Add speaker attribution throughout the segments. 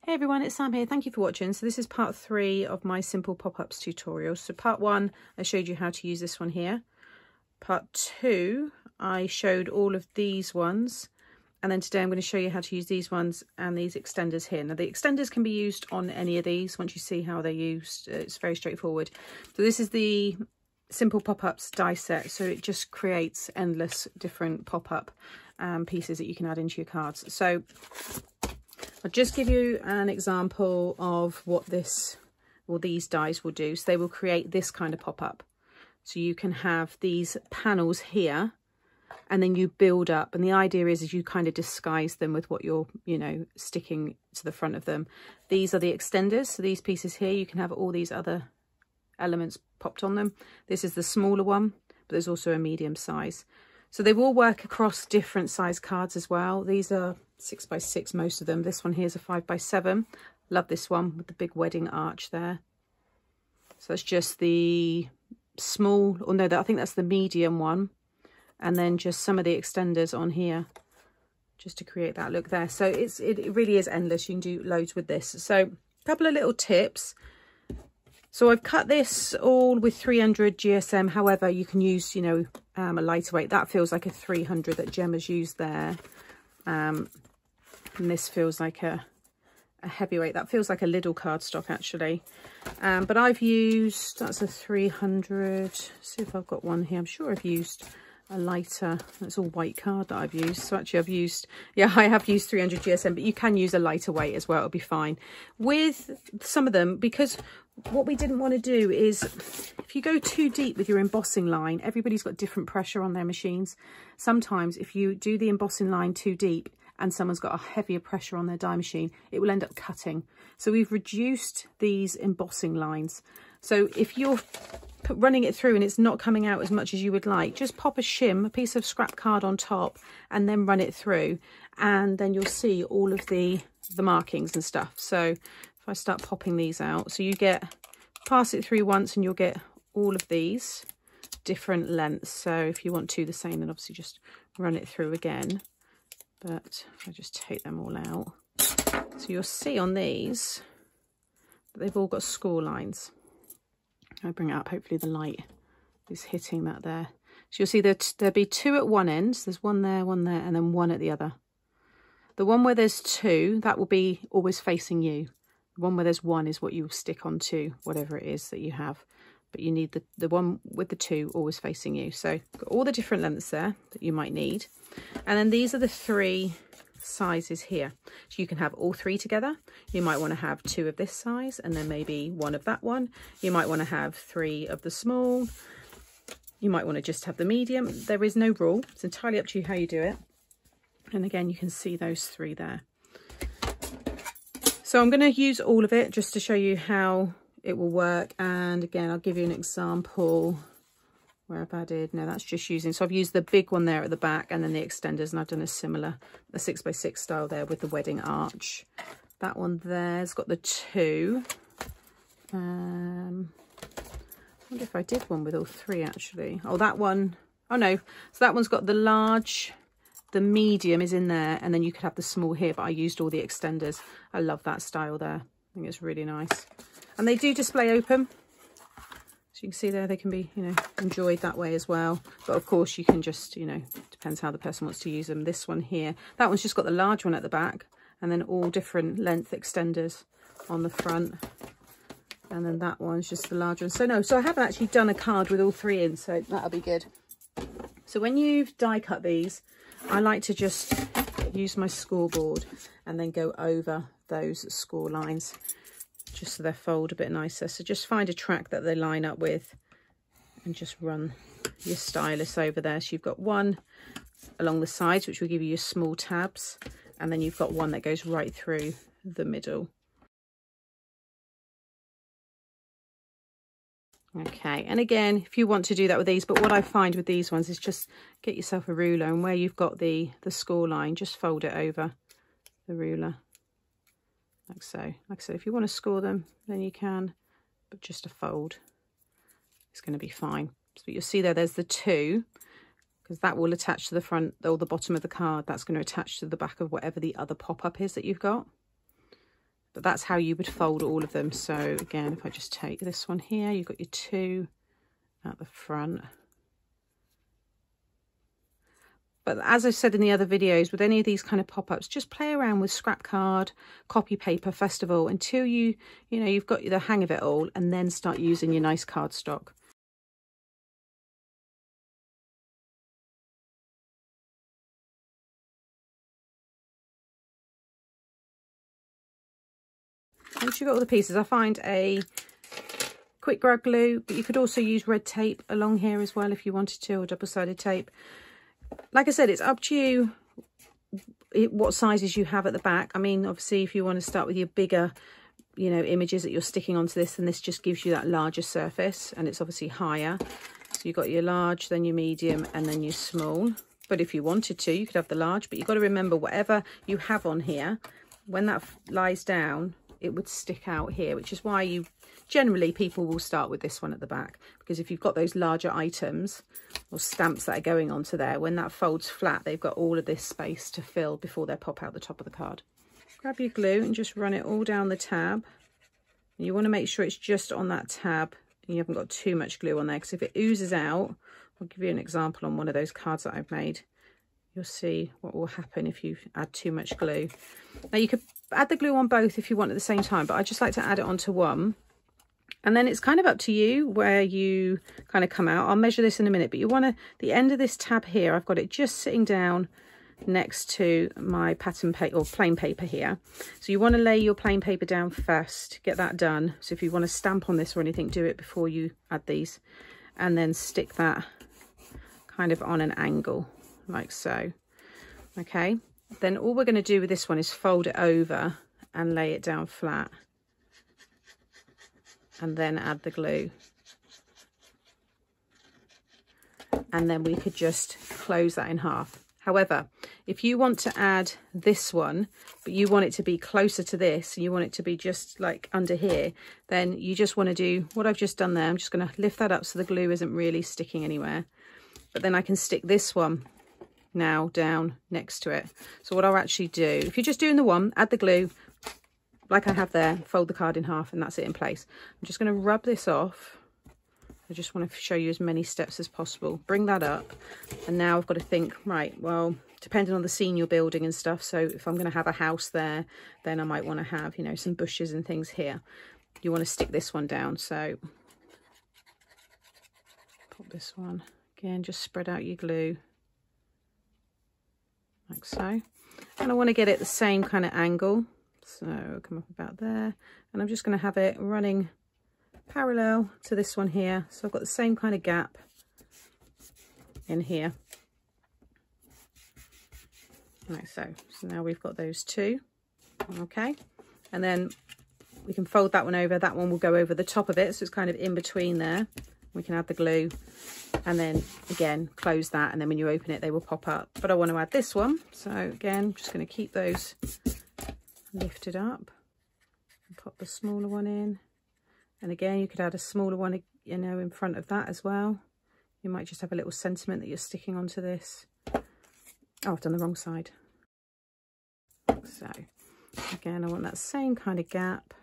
Speaker 1: Hey everyone, it's Sam here. Thank you for watching. So this is part 3 of my simple pop-ups tutorial. So part 1, I showed you how to use this one here. Part 2, I showed all of these ones. And then today I'm going to show you how to use these ones and these extenders here. Now the extenders can be used on any of these. Once you see how they're used, it's very straightforward. So this is the simple pop-ups die set. So it just creates endless different pop-up pieces that you can add into your cards. So I'll just give you an example of what this or these dies will do. So they will create this kind of pop-up. So you can have these panels here and then you build up. And the idea is you kind of disguise them with what you're, sticking to the front of them. These are the extenders. So these pieces here, you can have all these other elements popped on them. This is the smaller one, but there's also a medium size. So they will work across different size cards as well. These are 6x6, most of them. This one here is a 5x7. Love this one with the big wedding arch there. So that's just the small, or no, I think that's the medium one. And then just some of the extenders on here, just to create that look there. So it really is endless. You can do loads with this. So a couple of little tips. So I've cut this all with 300 GSM. However, you can use, a lighter weight. That feels like a 300 that Gemma's used there. And this feels like a heavyweight. That feels like a Lidl cardstock actually. But I've used, that's a 300. See if I've got one here. I'm sure I've used a lighter, that's all white card that I've used. So actually I have used 300 GSM, but you can use a lighter weight as well. It'll be fine with some of them, because what we didn't want to do is, if you go too deep with your embossing line, everybody's got different pressure on their machines. Sometimes if you do the embossing line too deep and someone's got a heavier pressure on their die machine, it will end up cutting. So we've reduced these embossing lines. So if you're running it through and it's not coming out as much as you would like, just pop a shim, a piece of scrap card on top, and then run it through, and then you'll see all of the markings and stuff. So if I start popping these out, so you pass it through once and you'll get all of these different lengths. So if you want the same, then obviously just run it through again. But if I just take them all out, so you'll see on these that they've all got score lines. I'll bring it up, hopefully the light is hitting that there. So you'll see that there'll be 2 at one end. So there's one there, and then 1 at the other. The one where there's 2, that will be always facing you. The one where there's 1 is what you will stick onto whatever it is that you have. But you need the one with the 2 always facing you. So got all the different lengths there that you might need. And then these are the 3 sizes here. So you can have all 3 together. You might want to have 2 of this size and then maybe 1 of that one. You might want to have 3 of the small. You might want to just have the medium. There is no rule. It's entirely up to you how you do it. And again, you can see those 3 there. So I'm going to use all of it just to show you how it will work. And again, I'll give you an example where I've added, no, that's just using, so I've used the big one there at the back and then the extenders, and I've done a 6x6 style there with the wedding arch. That one there's got the 2. I wonder if I did one with all 3 actually. Oh, that one, oh no, so that one's got the large, the medium is in there, and then you could have the small here, but I used all the extenders. I love that style there. I think it's really nice. And they do display open. So you can see there, they can be, enjoyed that way as well. But of course you can just, depends how the person wants to use them. This one here, that one's just got the large one at the back, and then all different length extenders on the front. And then that one's just the large one. So I haven't actually done a card with all 3 in, so that'll be good. So when you've die cut these, I like to just use my scoreboard and then go over those score lines, just so they fold a bit nicer. So just find a track that they line up with and just run your stylus over there. So you've got 1 along the sides, which will give you your small tabs, and then you've got 1 that goes right through the middle. Okay, and again, if you want to do that with these, but what I find with these ones is just get yourself a ruler, and where you've got the score line, just fold it over the ruler. Like so. Like I said, if you want to score them, then you can, but just a fold, it's going to be fine. So you'll see there's the 2, because that will attach to the front or the bottom of the card. That's going to attach to the back of whatever the other pop-up is that you've got. But that's how you would fold all of them. So again, if I just take this one here, you've got your 2 at the front. But as I said in the other videos, with any of these kind of pop-ups, just play around with scrap card, copy paper, first of all, until you've got the hang of it all, and then start using your nice cardstock. Once you've got all the pieces, I find a quick grab glue, but you could also use red tape along here as well if you wanted to, or double-sided tape. Like I said, it's up to you what sizes you have at the back. I mean, obviously, if you want to start with your bigger, images that you're sticking onto this, then this just gives you that larger surface, and it's obviously higher. So you've got your large, then your medium, and then your small. But if you wanted to, you could have the large, but you've got to remember, whatever you have on here, when that lies down, it would stick out here, which is why generally people will start with this one at the back, because if you've got those larger items or stamps that are going onto there, when that folds flat, they've got all of this space to fill before they pop out the top of the card. Grab your glue and just run it all down the tab. And you want to make sure it's just on that tab and you haven't got too much glue on there, because if it oozes out, I'll give you an example on one of those cards that I've made. You'll see what will happen if you add too much glue. Now you could add the glue on both if you want at the same time, but I just like to add it onto one. And then it's kind of up to you where you kind of come out. I'll measure this in a minute, but you want to, the end of this tab here, I've got it just sitting down next to my pattern paper or plain paper here. So you want to lay your plain paper down first, get that done. So if you want to stamp on this or anything, do it before you add these, and then stick that kind of on an angle like so. Okay, then all we're going to do with this one is fold it over and lay it down flat, and then add the glue. And then we could just close that in half. However, if you want to add this one, but you want it to be closer to this, and you want it to be just like under here, then you just want to do what I've just done there. I'm just going to lift that up so the glue isn't really sticking anywhere. But then I can stick this one now down next to it. So what I'll actually do, if you're just doing the one, add the glue like I have there, fold the card in half, and that's it in place. I'm just going to rub this off. I just want to show you as many steps as possible. Bring that up, and now I've got to think, right, well, depending on the scene you're building and stuff, so if I'm going to have a house there, then I might want to have, some bushes and things here. You want to stick this one down, so pop this one, again, just spread out your glue like so, and I want to get it the same kind of angle, so come up about there, and I'm just going to have it running parallel to this one here, so I've got the same kind of gap in here like so. So now we've got those two, okay, and then we can fold that one over. That one will go over the top of it, so it's kind of in between there. We can add the glue and then again close that, and then when you open it they will pop up. But I want to add this one, so again I'm just going to keep those lifted up and pop the smaller one in. And again, you could add a smaller one, in front of that as well. You might just have a little sentiment that you're sticking onto this. Oh, I've done the wrong side. So again, I want that same kind of gap.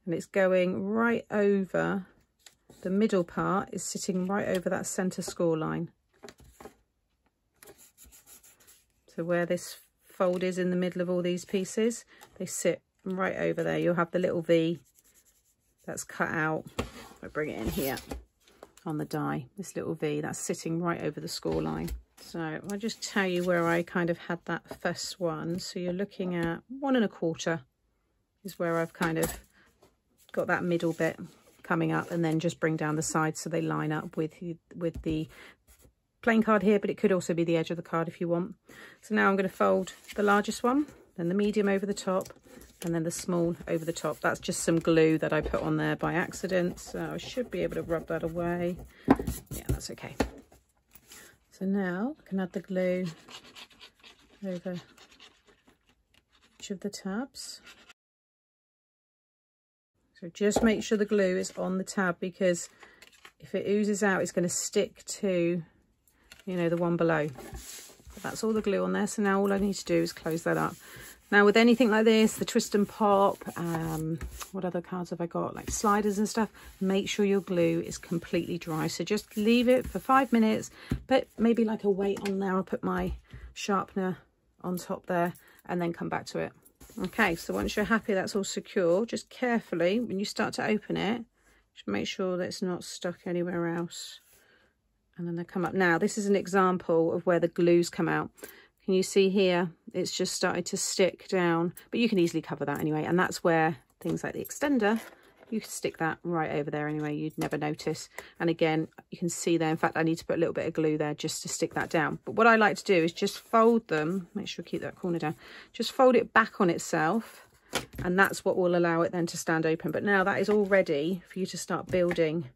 Speaker 1: And it's going right over, the middle part is sitting right over that center score line. So where this fold is in the middle of all these pieces, they sit right over there. You'll have the little V that's cut out. I bring it in here on the die, this little V that's sitting right over the score line. So I'll just tell you where I kind of had that first one. So you're looking at 1 1/4 is where I've kind of got that middle bit coming up, and then just bring down the sides so they line up with the plain card here, but it could also be the edge of the card if you want. So now I'm going to fold the largest one, then the medium over the top, and then the small over the top. That's just some glue that I put on there by accident, so I should be able to rub that away. Yeah, that's okay. So now I can add the glue over each of the tabs. So just make sure the glue is on the tab, because if it oozes out, it's going to stick to, the one below. But that's all the glue on there. So now all I need to do is close that up. Now with anything like this, the twist and pop, what other cards have I got? Like sliders and stuff, make sure your glue is completely dry. So just leave it for 5 minutes, but maybe like a weight on there. I'll put my sharpener on top there and then come back to it. Okay, so once you're happy that's all secure, just carefully, when you start to open it, just make sure that it's not stuck anywhere else. And then they come up. Now, this is an example of where the glues come out. Can you see here? It's just started to stick down, but you can easily cover that anyway. And that's where things like the extender, you can stick that right over there anyway. You'd never notice. And again, you can see there, in fact, I need to put a little bit of glue there just to stick that down. But what I like to do is just fold them. Make sure you keep that corner down. Just fold it back on itself. And that's what will allow it then to stand open. But now that is all ready for you to start building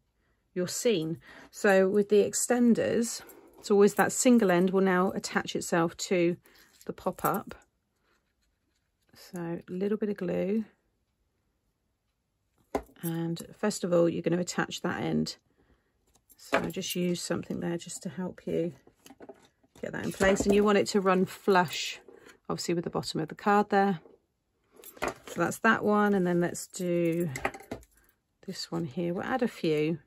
Speaker 1: your scene. So with the extenders, it's always that single end will now attach itself to the pop-up. So a little bit of glue. And first of all, you're going to attach that end. So I just use something there just to help you get that in place. And you want it to run flush, obviously, with the bottom of the card there. So that's that one. And then let's do this one here. We'll add a few.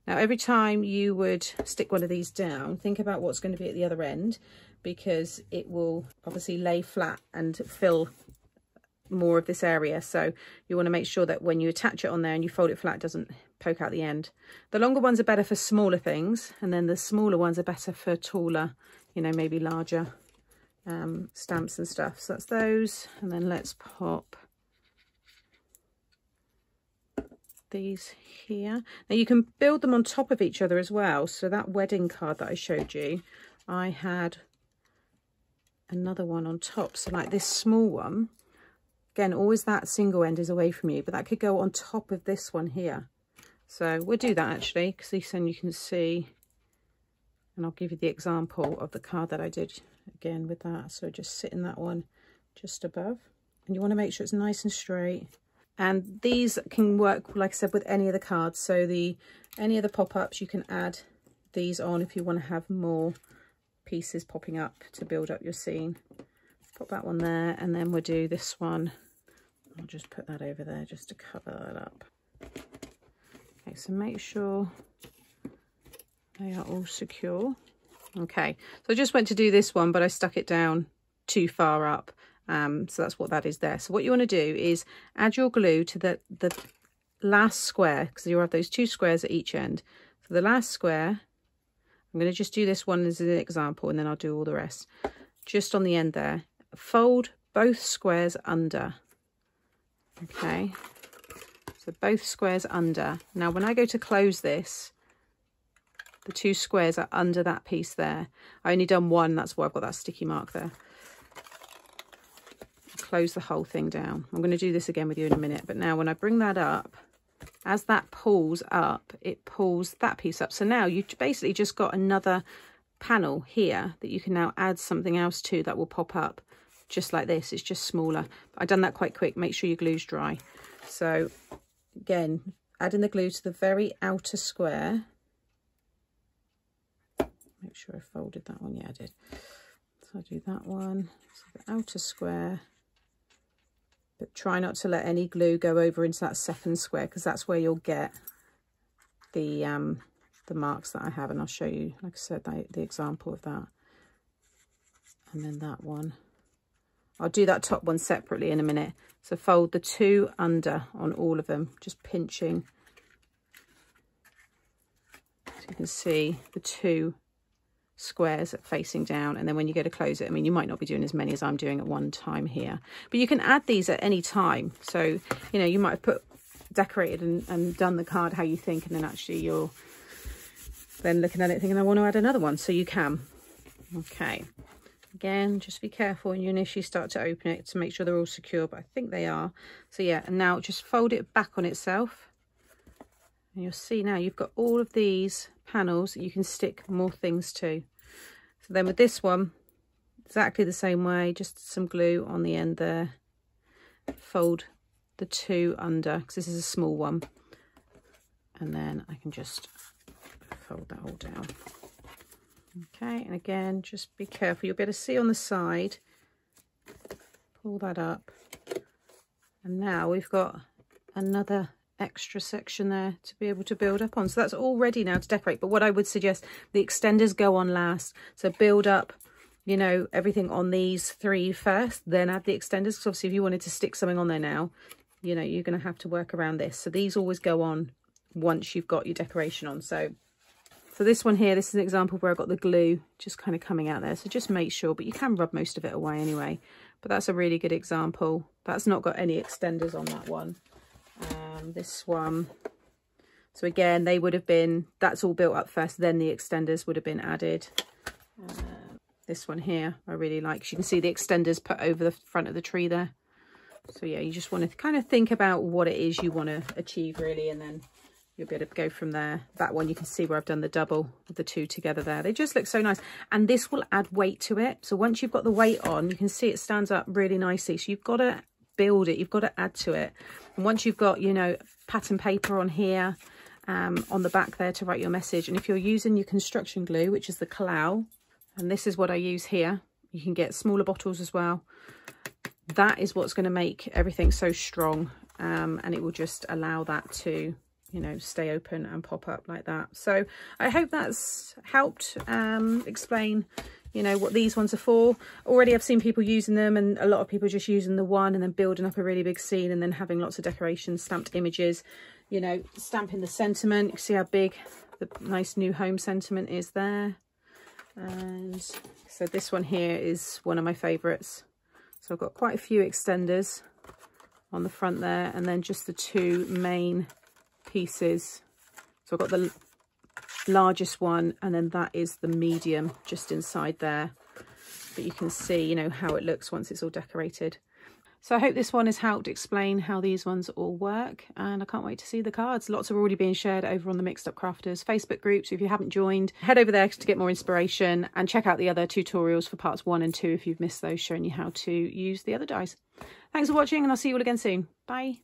Speaker 1: Now, every time you would stick one of these down, think about what's going to be at the other end, because it will obviously lay flat and fill more of this area. So you want to make sure that when you attach it on there and you fold it flat, it doesn't poke out the end. The longer ones are better for smaller things, and then the smaller ones are better for taller, you know, maybe larger stamps and stuff. So that's those. And then let's pop these here. Now you can build them on top of each other as well. So that wedding card that I showed you, I had another one on top. So like this small one, again, always that single end is away from you, but that could go on top of this one here. So we'll do that actually, because then you can see, and I'll give you the example of the card that I did again with that. So just sit in that one just above, and you want to make sure it's nice and straight. And these can work, like I said, with any of the cards. So any of the pop-ups, you can add these on if you want to have more pieces popping up to build up your scene. Put that one there, and then we'll do this one. I'll just put that over there just to cover that up. Okay, so make sure they are all secure. Okay, so I just went to do this one, but I stuck it down too far up. So that's what that is there. So what you want to do is add your glue to the last square, because you'll have those 2 squares at each end. So the last square, I'm going to just do this one as an example, and then I'll do all the rest. Just on the end there, fold both squares under. Okay, so both squares under. Now when I go to close this, the 2 squares are under that piece there. I only done one, that's why I've got that sticky mark there. Close the whole thing down. I'm going to do this again with you in a minute, but now when I bring that up, as that pulls up, it pulls that piece up. So now you've basically just got another panel here that you can now add something else to that will pop up just like this. It's just smaller. I've done that quite quick. Make sure your glue's dry. So again, adding the glue to the very outer square. Make sure I folded that one. Yeah, I did. So I'll do that one. So the outer square. But try not to let any glue go over into that second square, because that's where you'll get the marks that I have. And I'll show you, like I said, the example of that. And then that one. I'll do that top one separately in a minute. So fold the 2 under on all of them, just pinching. So you can see the 2 squares facing down, and then when you go to close it, I mean, you might not be doing as many as I'm doing at one time here, but you can add these at any time. So, you know, you might have decorated and done the card how you think, and then actually you're then looking at it thinking, I want to add another one, so you can. Okay, again, just be careful when you initially start to open it to make sure they're all secure, but I think they are. So yeah, and now just fold it back on itself, and you'll see now you've got all of these panels that you can stick more things to. So then with this one, exactly the same way, just some glue on the end there. Fold the 2 under, because this is a small one. And then I can just fold that all down. Okay, and again, just be careful. You'll be able to see on the side, pull that up. And now we've got another extra section there to be able to build up on. So that's all ready now to decorate. But what I would suggest, the extenders go on last. So build up, you know, everything on these 3 first, then add the extenders. Because obviously if you wanted to stick something on there now, you know, you're going to have to work around this. So these always go on once you've got your decoration on. So this one here, this is an example where I've got the glue just kind of coming out there. So just make sure, but you can rub most of it away anyway. But that's a really good example. That's not got any extenders on that one. This one, so again, they would have been, that's all built up first, then the extenders would have been added. This one here I really like. You can see the extenders put over the front of the tree there. So yeah, you just want to kind of think about what it is you want to achieve really, and then you'll be able to go from there. That one you can see where I've done the double with the 2 together there. They just look so nice, and this will add weight to it. So once you've got the weight on, you can see it stands up really nicely. So you've got to build it, you've got to add to it. And once you've got, you know, pattern paper on here, on the back there to write your message, and if you're using your construction glue, which is the Calcott, and this is what I use here, you can get smaller bottles as well. That is what's going to make everything so strong, and it will just allow that to, you know, stay open and pop up like that. So I hope that's helped explain, you know, what these ones are for. Already I've seen people using them, and a lot of people just using the one and then building up a really big scene and then having lots of decorations, stamped images, you know, stamping the sentiment. You can see how big the nice new home sentiment is there. And so this one here is one of my favorites. So I've got quite a few extenders on the front there, and then just the 2 main pieces. So I've got the largest one, and then that is the medium just inside there. But you can see, you know, how it looks once it's all decorated. So I hope this one has helped explain how these ones all work, and I can't wait to see the cards. Lots are already being shared over on the Mixed Up Crafters Facebook group, so if you haven't joined, head over there to get more inspiration, and check out the other tutorials for parts 1 and 2 if you've missed those, showing you how to use the other dies. Thanks for watching, and I'll see you all again soon. Bye.